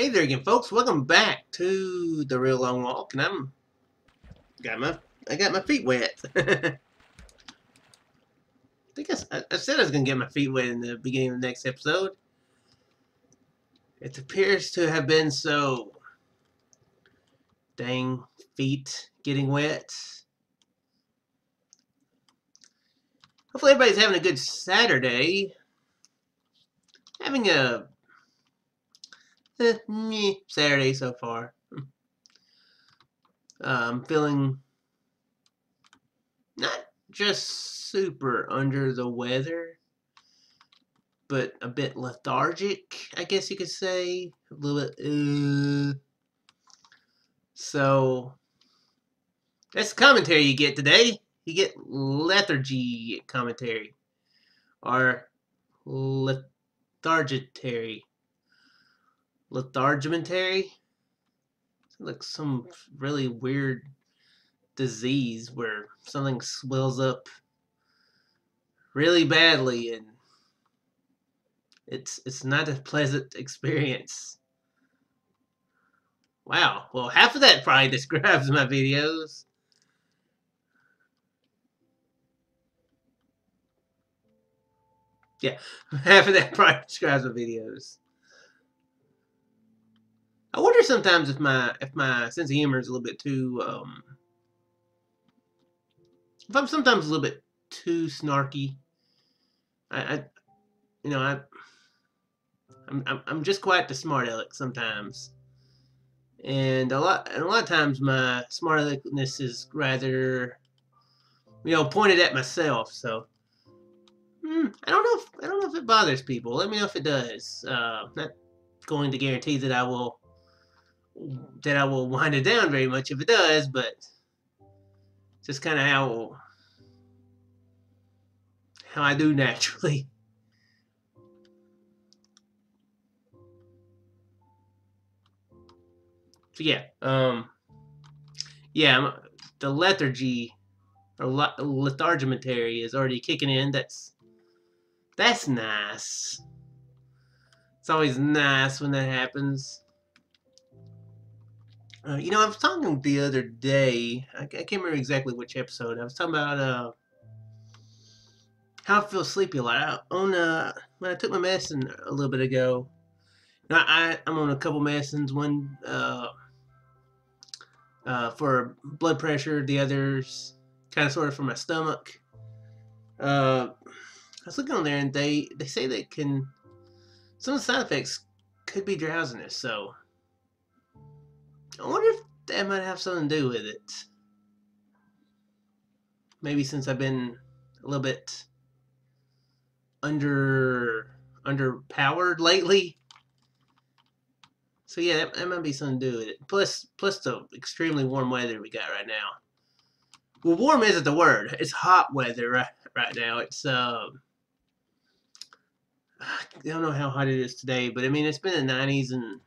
Hey there again, folks. Welcome back to the Real Long Walk, and I got my feet wet. I think I said I was gonna get my feet wet in the beginning of the next episode. It appears to have been so. Dang feet getting wet. Hopefully everybody's having a good Saturday. Having a meh Saturday so far. I'm feeling not just super under the weather, but a bit lethargic, I guess you could say. A little bit, So, that's the commentary you get today. You get lethargy commentary. Or lethargitary. Lethargimentary? Like some really weird disease where something swells up really badly and it's not a pleasant experience. Wow, well, half of that probably describes my videos. Yeah, half of that probably describes my videos. I wonder sometimes if my sense of humor is a little bit too if I'm sometimes a little bit too snarky. I you know I'm just quite the smart aleck sometimes. And a lot of times my smart aleckness is rather pointed at myself. So I don't know if it bothers people. Let me know if it does. Not going to guarantee that I will wind it down very much if it does, but just kind of how I do naturally. So yeah, the lethargy or lethargimentary is already kicking in. That's nice. It's always nice when that happens. I was talking the other day. I can't remember exactly which episode. I was talking about how I feel sleepy a lot. When I took my medicine a little bit ago. Now I'm on a couple medicines. One for blood pressure. The others kind of sort of for my stomach. I was looking on there, and they say that some of the side effects could be drowsiness. So I wonder if that might have something to do with it. Maybe since I've been a little bit underpowered lately. So yeah, that might be something to do with it. Plus the extremely warm weather we got right now. Well, warm isn't the word. It's hot weather right now. It's I don't know how hot it is today, but I mean it's been in the 90s, and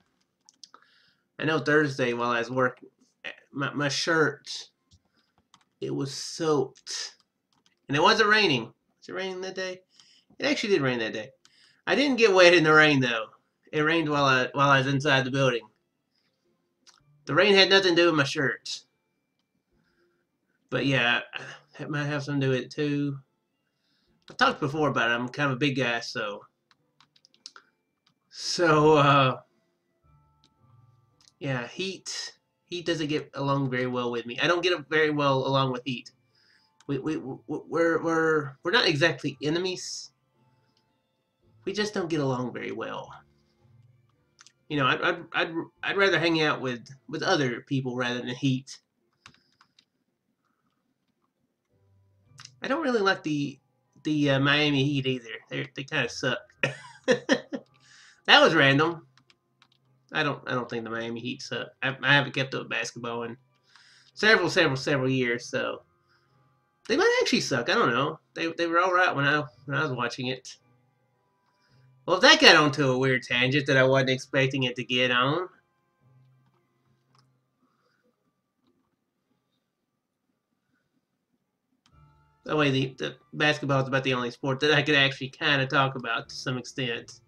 I know Thursday while I was working, my shirt, it was soaked, and it wasn't raining. Was it raining that day? It actually did rain that day. I didn't get wet in the rain though. It rained while I was inside the building. The rain had nothing to do with my shirt. But yeah, it might have something to do with it too. I've talked before about it. I'm kind of a big guy, so yeah, heat doesn't get along very well with me. I don't get very well along with heat. We're not exactly enemies. We just don't get along very well. I'd rather hang out with other people rather than heat. I don't really like the Miami Heat either. They kind of suck. That was random. I don't think the Miami Heat suck. I haven't kept up with basketball in several years, so they might actually suck. I don't know. They were all right when I was watching it. Well, that got onto a weird tangent that I wasn't expecting it to get on. That way, the basketball is about the only sport that I could actually kind of talk about to some extent.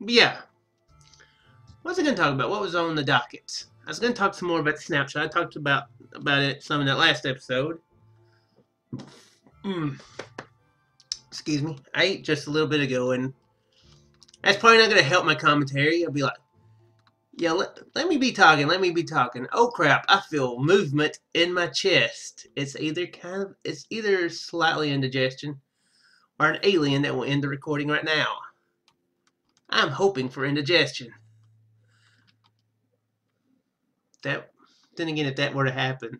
But yeah, What was I going to talk about? What was on the docket? I was going to talk some more about the snapshot. I talked about it some in that last episode. Excuse me. I ate just a little bit ago, and that's probably not going to help my commentary. I'll be like, yeah, let me be talking. Let me be talking. Oh crap! I feel movement in my chest. It's either slightly indigestion or an alien that will end the recording right now. I'm hoping for indigestion. Then again, if that were to happen,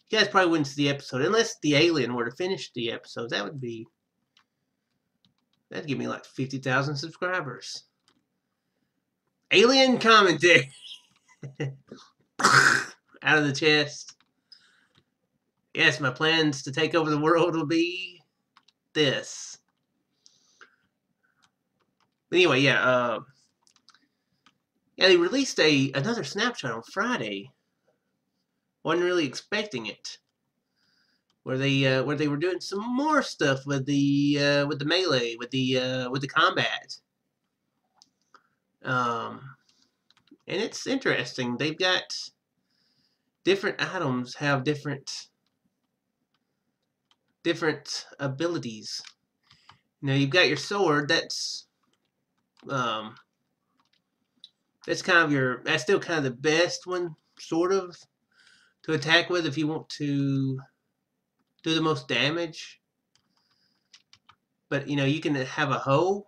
you guys probably wouldn't see the episode unless the alien were to finish the episode. That'd give me like 50,000 subscribers. Alien commentary. Out of the chest. Yes, my plans to take over the world will be this. But anyway, yeah, they released another snapshot on Friday. Wasn't really expecting it. Where they were doing some more stuff with the melee, with the combat. And it's interesting. They've got different items have different abilities. Now you've got your sword. That's kind of that's still kind of the best one, sort of, to attack with if you want to do the most damage. But you can have a hoe,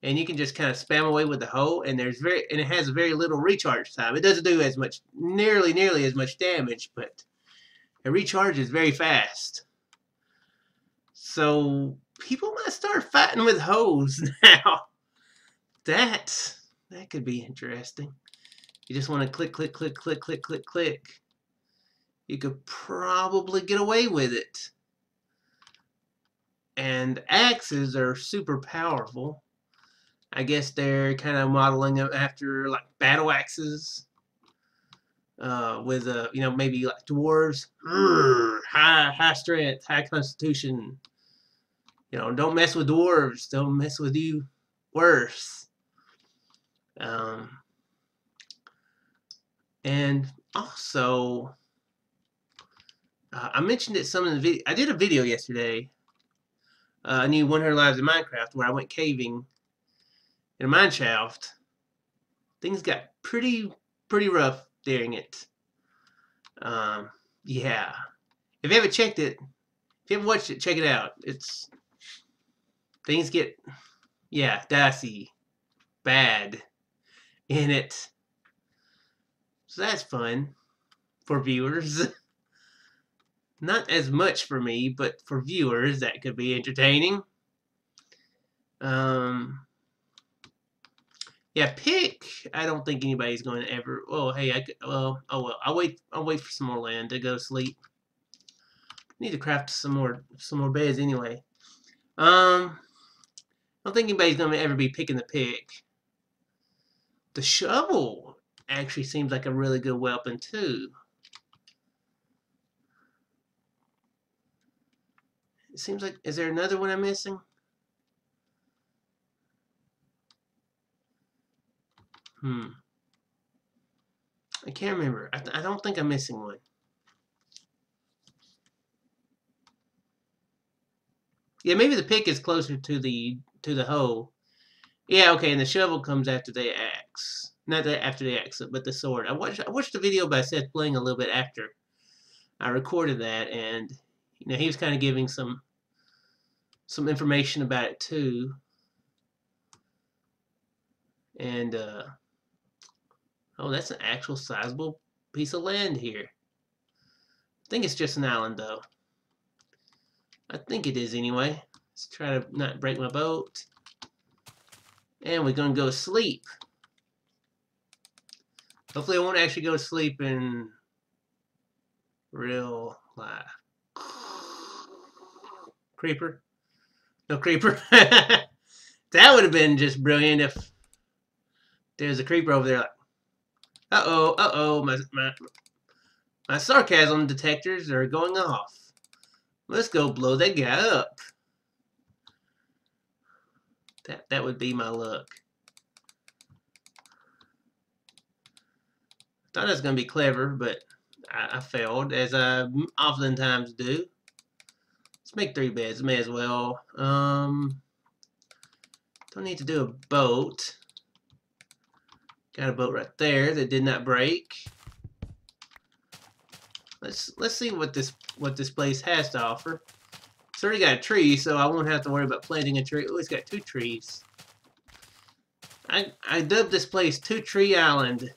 and you can just kind of spam away with the hoe, and it has very little recharge time. It doesn't do as much, nearly as much damage, but it recharges very fast. So people might start fighting with hoes now. That could be interesting. You just want to click, click, click, click, click, click, click. You could probably get away with it. And axes are super powerful. I guess they're kind of modeling them after like battle axes. With maybe like dwarves, high strength, high constitution. Don't mess with dwarves. Don't mess with you. Worse. And also, I mentioned it some in the video. I did a video yesterday. I knew 100 Lives in Minecraft, where I went caving in a mine shaft. Things got pretty rough during it. Yeah. If you haven't checked it, if you haven't watched it, check it out. Things get, dicey, bad in it. So that's fun for viewers. Not as much for me, but for viewers, that could be entertaining. Pick. I don't think anybody's going to ever. Oh, hey, oh well. I'll wait for some more land to go to sleep. Need to craft some more beds anyway. I don't think anybody's going to ever be picking the pick. The shovel actually seems like a really good weapon too. It seems like, is there another one I'm missing? I can't remember. I don't think I'm missing one. Yeah, maybe the pick is closer to the hoe. Yeah, okay, and the shovel comes after the axe. Not after the axe, but the sword. I watched the video by Seth playing a little bit after I recorded that, and he was kind of giving some information about it too. And oh, that's an actual sizable piece of land here. I think it's just an island though. I think it is anyway. Let's try to not break my boat. And we're gonna go to sleep. Hopefully I won't actually go to sleep in real life. Creeper? No creeper. That would have been just brilliant if there's a creeper over there like, uh-oh, my sarcasm detectors are going off. Let's go blow that guy up. That would be my luck. Thought I was going to be clever, but I failed, as I oftentimes do. Let's make 3 beds. May as well. Don't need to do a boat. Got a boat right there that did not break. Let's see what this place has to offer. It's already got a tree, so I won't have to worry about planting a tree. Oh, it's got 2 trees. I dubbed this place 2 Tree Island.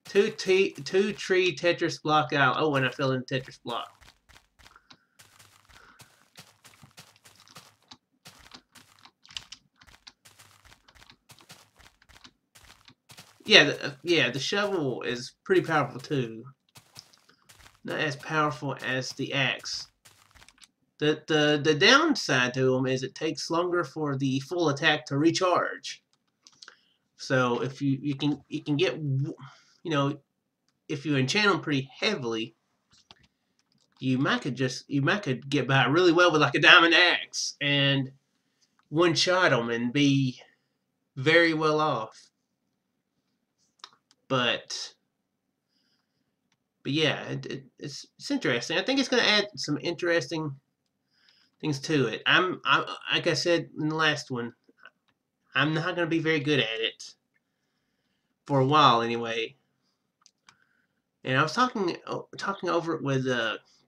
2 tree Tetris block out. Oh, and I fell in Tetris block. Yeah, the shovel is pretty powerful too. Not as powerful as the axe. The downside to them is it takes longer for the full attack to recharge. So if you can get, you know, if you enchant them pretty heavily, you might could get by really well with like a diamond axe and one shot them and be very well off. But yeah, it's interesting. I think it's going to add some interesting things to it. Like I said in the last one, I'm not going to be very good at it for a while anyway. And I was talking over it with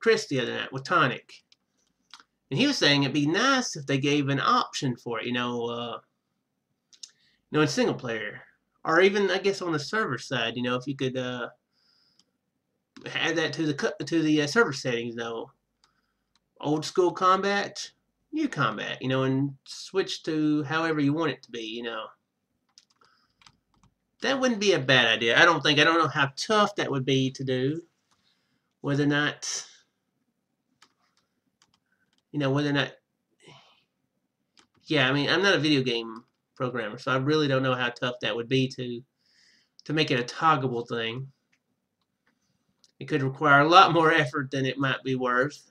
Chris the other night with Tonic, and he was saying it'd be nice if they gave an option for it, in single player, or even I guess on the server side, if you could add that to the server settings, though. Old school combat, new combat, and switch to however you want it to be, That wouldn't be a bad idea. I don't know how tough that would be to do. Whether or not, yeah, I mean, I'm not a video game programmer, so I really don't know how tough that would be to make it a toggable thing. It could require a lot more effort than it might be worth.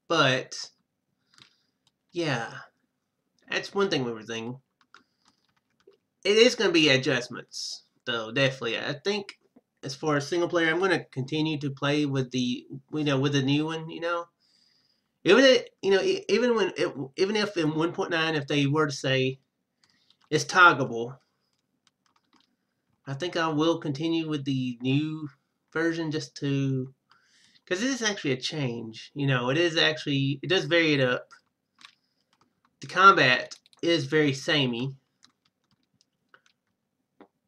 But yeah, that's one thing we were thinking. It is going to be adjustments, though, definitely. I think as far as single player, I'm going to continue to play with the new one, Even if in 1.9, if they were to say it's toggable, I think I will continue with the new version just to, because it is actually a change. It does vary it up. The combat is very samey,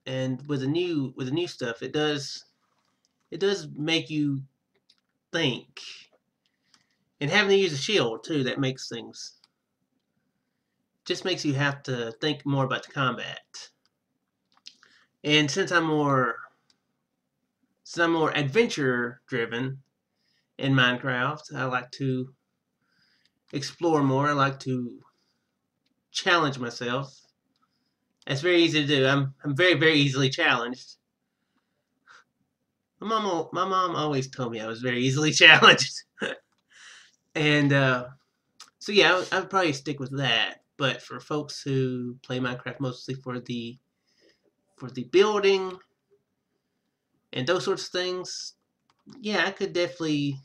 and with the new stuff, it does make you think. And having to use a shield too, that makes things, just makes you have to think more about the combat. And since I'm more adventure driven in Minecraft, I like to explore more. I like to challenge myself. That's very easy to do. I'm very, very easily challenged. My mom always told me I was very easily challenged. And so yeah, I would probably stick with that. But for folks who play Minecraft mostly for the building and those sorts of things, yeah, I could definitely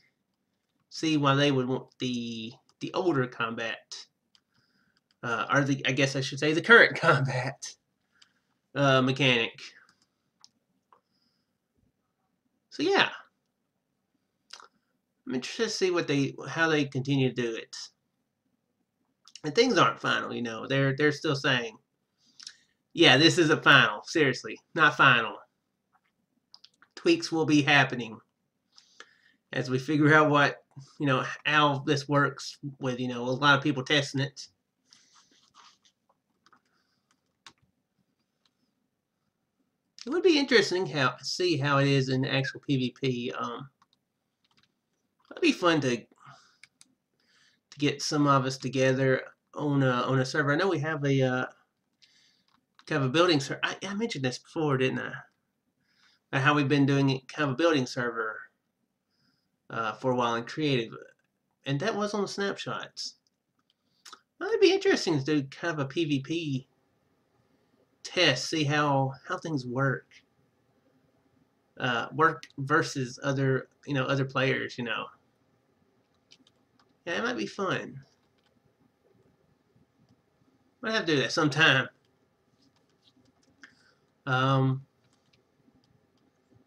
see why they would want the older combat, or I guess I should say the current combat mechanic. So yeah, I'm interested to see how they continue to do it. And things aren't final, They're still saying, yeah, this isn't final. Seriously, not final. Tweaks will be happening as we figure out how this works with, a lot of people testing it. It would be interesting see how it is in actual PvP. It'd be fun to get some of us together on a server. I know we have a kind of a building server. I mentioned this before, didn't I? How we've been doing it, kind of a building server for a while in creative, and that was on the snapshots. Well, it'd be interesting to do kind of a PvP test, see how things work. Work versus other other players. Yeah, it might be fun. Might have to do that sometime. Um,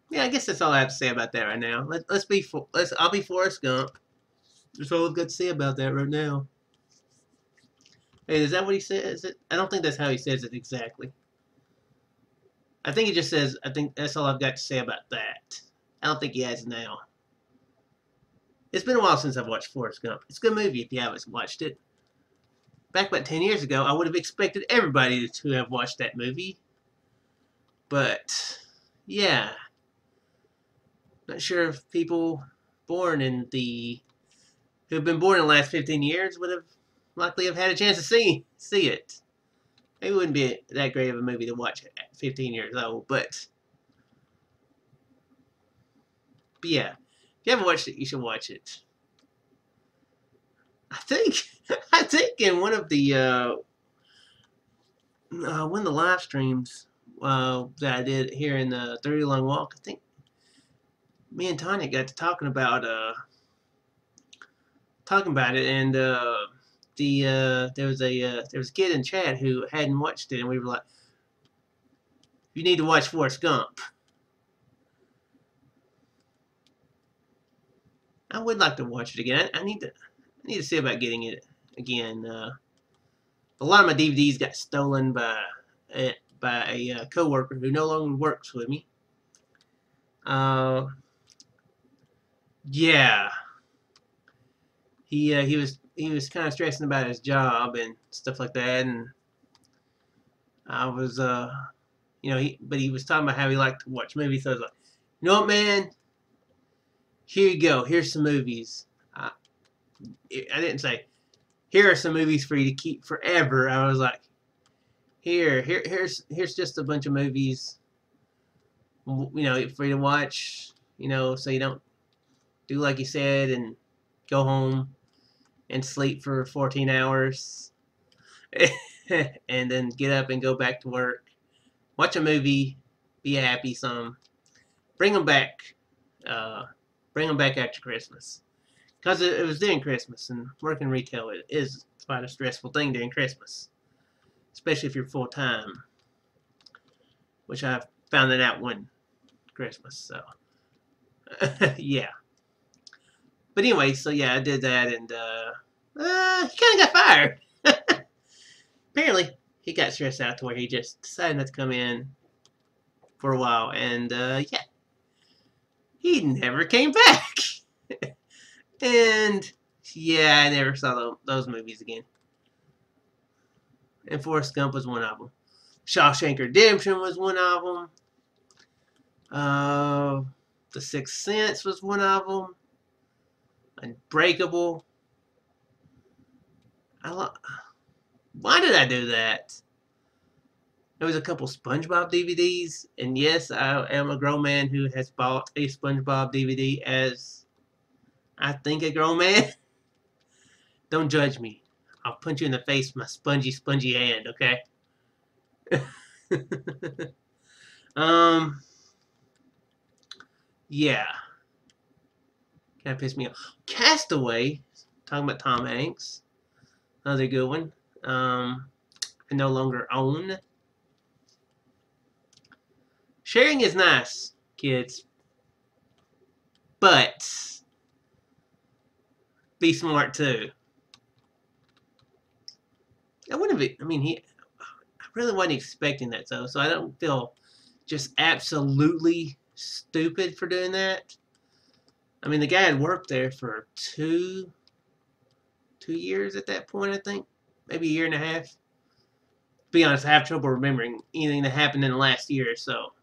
yeah, I guess that's all I have to say about that right now. I'll be Forrest Gump. That's all I've got to say about that right now. Hey, is that what he says? I don't think that's how he says it exactly. I think he just says, I think that's all I've got to say about that. I don't think he has now. It's been a while since I've watched Forrest Gump. It's a good movie if you haven't watched it. Back about 10 years ago, I would have expected everybody to have watched that movie. But, yeah. Not sure if people born in the who have been born in the last 15 years would have likely have had a chance to see it. It wouldn't be that great of a movie to watch at 15 years old, but yeah, if you haven't watched it, you should watch it. I think in one of the live streams that I did here in the 30 Long Walk, I think me and Tanya got to talking about it, and there was a kid in chat who hadn't watched it, and we were like, "You need to watch Forrest Gump." I would like to watch it again. I need to see about getting it again. A lot of my DVDs got stolen by a coworker who no longer works with me. Yeah, he was kind of stressing about his job and stuff like that, and I was but he was talking about how he liked to watch movies. So I was like, you know what, man? Here you go. Here's some movies. I didn't say here are some movies for you to keep forever. I was like, here's just a bunch of movies, for you to watch, so you don't do like you said and go home and sleep for 14 hours and then get up and go back to work. Watch a movie, be happy some. Bring them back. Bring them back after Christmas. Because it was during Christmas, and working retail is quite a stressful thing during Christmas. Especially if you're full-time. Which I found that out one Christmas, so. Yeah. But anyway, so yeah, I did that, and he kind of got fired. Apparently, he got stressed out to where he just decided not to come in for a while, and yeah, he never came back. And yeah, I never saw those movies again. And Forrest Gump was one of them. Shawshank Redemption was one of them. The Sixth Sense was one of them. Unbreakable. Why did I do that? There was a couple SpongeBob DVDs, and yes, I am a grown man who has bought a SpongeBob DVD as, I think, a grown man. Don't judge me. I'll punch you in the face with my spongy hand, okay? Yeah. Kind of pissed me off. Castaway, talking about Tom Hanks. Another good one. I no longer own. Sharing is nice, kids. But be smart too. I really wasn't expecting that though, so I don't feel just absolutely stupid for doing that. I mean, the guy had worked there for two years at that point, I think. Maybe a year and a half. To be honest, I have trouble remembering anything that happened in the last year or so.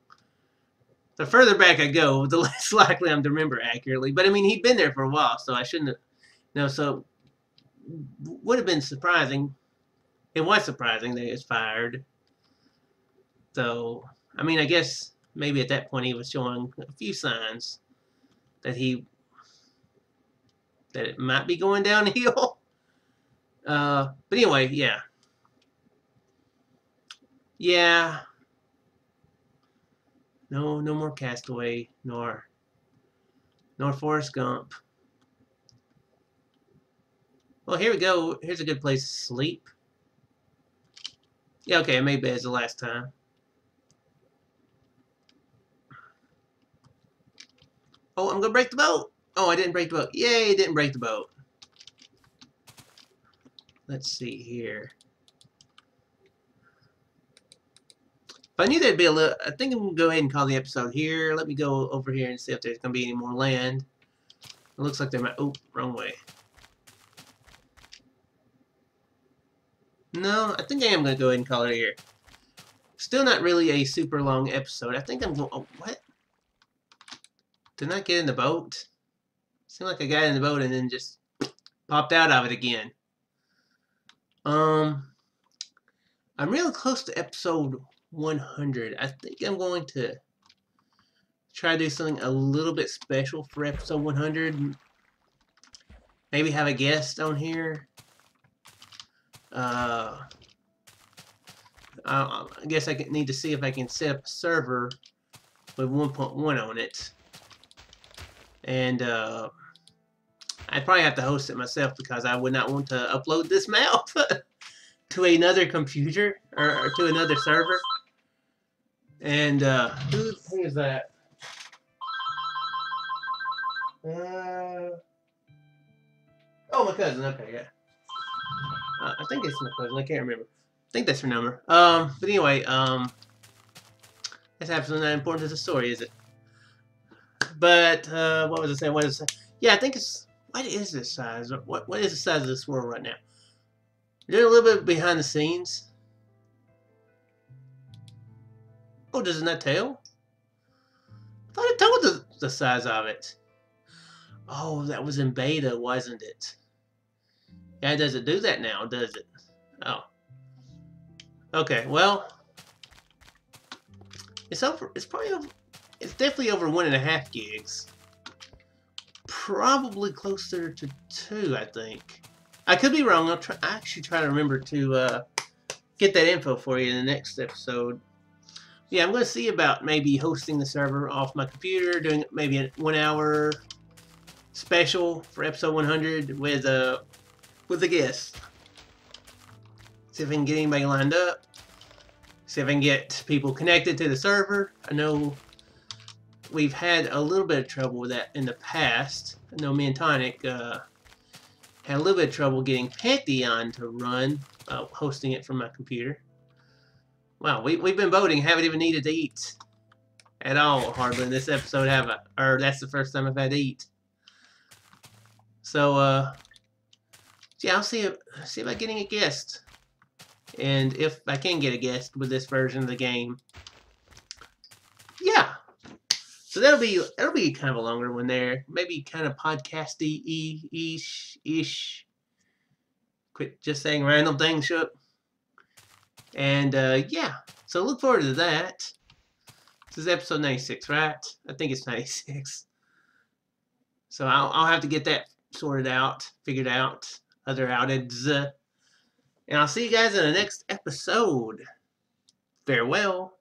The further back I go, the less likely I'm to remember accurately. But I mean, he'd been there for a while, so I shouldn't have. So would have been surprising. It was surprising that he was fired. So, I mean, I guess maybe at that point he was showing a few signs that it might be going downhill. But anyway, yeah. Yeah. No more Castaway, nor Forrest Gump. Well, here we go. Here's a good place to sleep. Yeah, okay, I made beds the last time. Oh, I'm gonna break the boat. Oh, I didn't break the boat. Yay, didn't break the boat. Let's see here. If I knew there'd be a little, I think I'm gonna go ahead and call the episode here. Let me go over here and see if there's gonna be any more land. It looks like there might. Oh, wrong way. No, I think I am gonna go ahead and call it here. Still not really a super long episode. I think I'm going. Oh, what? Did I get in the boat? Seemed like I got in the boat and then just popped out of it again. I'm really close to episode 100. I think I'm going to try to do something a little bit special for episode 100. Maybe have a guest on here. I guess I need to see if I can set up a server with 1.1 on it. And I'd probably have to host it myself because I would not want to upload this map to another computer or to another server. And who is that? Oh, my cousin. Okay, yeah. I think it's my cousin. I can't remember. I think that's her number. But anyway, that's absolutely not important to the story, is it? But what was I saying? What is it? Yeah, I think it's. What is this size? What is the size of this world right now? Doing a little bit behind the scenes. Oh, does it not tell? I thought it told the size of it. Oh, that was in beta, wasn't it? Yeah, does it do that now? Does it? Oh. Okay. Well, it's over. It's probably over. It's definitely over 1.5 gigs. Probably closer to 2, I think. I could be wrong. I actually try to remember to get that info for you in the next episode. Yeah, I'm going to see about maybe hosting the server off my computer, doing maybe a 1-hour special for episode 100 with a guest. See if I can get anybody lined up. See if I can get people connected to the server. I know we've had a little bit of trouble with that in the past. I know me and Tonic had a little bit of trouble getting Pantheon to run, hosting it from my computer. Wow, we've been voting, haven't even needed to eat at all, hardly in this episode, have I? Or that's the first time I've had to eat. So, yeah, I'll see if I'm getting a guest. And if I can get a guest with this version of the game. Yeah. So that'll be kind of a longer one there. Maybe kind of podcasty-ish. Quit just saying random things, Shook. And yeah, so look forward to that. This is episode 96, right? I think it's 96. So I'll have to get that sorted out, figured out, other outages. And I'll see you guys in the next episode. Farewell.